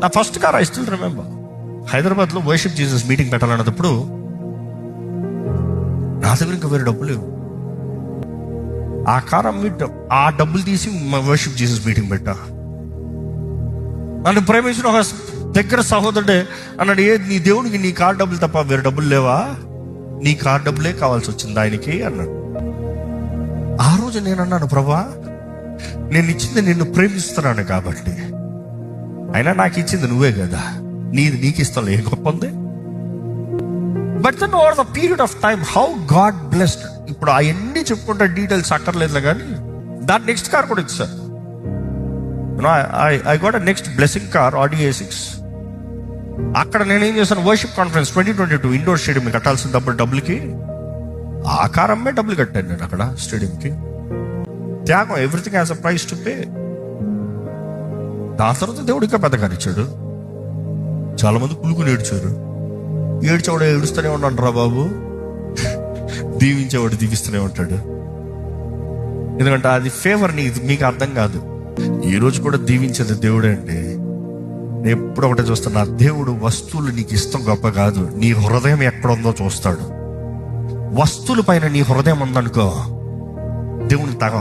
నా first car I still remember. హైదరాబాద్లో worship Jesus meeting పెట్టాలన్నప్పుడు నా దగ్గర ఇంకా వేరే డబ్బులు లేవు. ఆ కార్ అమ్మి ఆ డబ్బులు తీసి వర్షిప్ జీసస్ మీటింగ్ పెట్టా. నన్ను ప్రేమించిన ఒక దగ్గర సహోదరుడే అన్నాడు, నీ దేవుడికి నీ కార్ డబ్బులు తప్ప వేరే డబ్బులు లేవా? నీ కార్ డబ్బులే కావాల్సి వచ్చింది ఆయనకి అన్నాడు. ఆ రోజు నేను అన్నాను, ప్రభా నేను ఇచ్చింది నిన్ను ప్రేమిస్తున్నాను కాబట్టి, అయినా నాకు ఇచ్చింది నువ్వే కదా, నీకు ఇస్తాను, ఏ గొప్ప ఉంది. But then over the period of time how God blessed. ఇప్పుడు అవన్నీ చెప్పుకుంటే డీటెయిల్స్ అక్కర్లేదు, కానీ దాని నెక్స్ట్ కార్ కూడా ఇచ్చారు. I got a next blessing car, Audi A6. అక్కడ నేను ఏం చేశాను, వర్షిప్ కాన్ఫరెన్స్ 2022 ఇండోర్ స్టేడియం కట్టాల్సిన డబ్బులకి ఆ కార్ అమ్మే డబ్బులు కట్టాను నేను అక్కడ స్టేడియంకి. త్యాగం, everything has a price to pay. దాని తర్వాత దేవుడు ఇంకా పెద్ద కారు ఇచ్చాడు. చాలా మంది కులుకుని ఏడ్చేవాడు ఏడుస్తూనే ఉన్నాడు రా బాబు, దీవించేవాడు దీవిస్తూనే ఉంటాడు. ఎందుకంటే అది ఫేవర్, మీకు అర్థం కాదు. ఈ రోజు కూడా దీవించేది దేవుడే అండి. నేను ఎప్పుడు ఒకటే చూస్తాను, దేవుడు వస్తువులు నీకు ఇష్టం గొప్ప కాదు, నీ హృదయం ఎక్కడ ఉందో చూస్తాడు. వస్తువుల పైన నీ హృదయం ఉందనుకో, దేవునికి తగ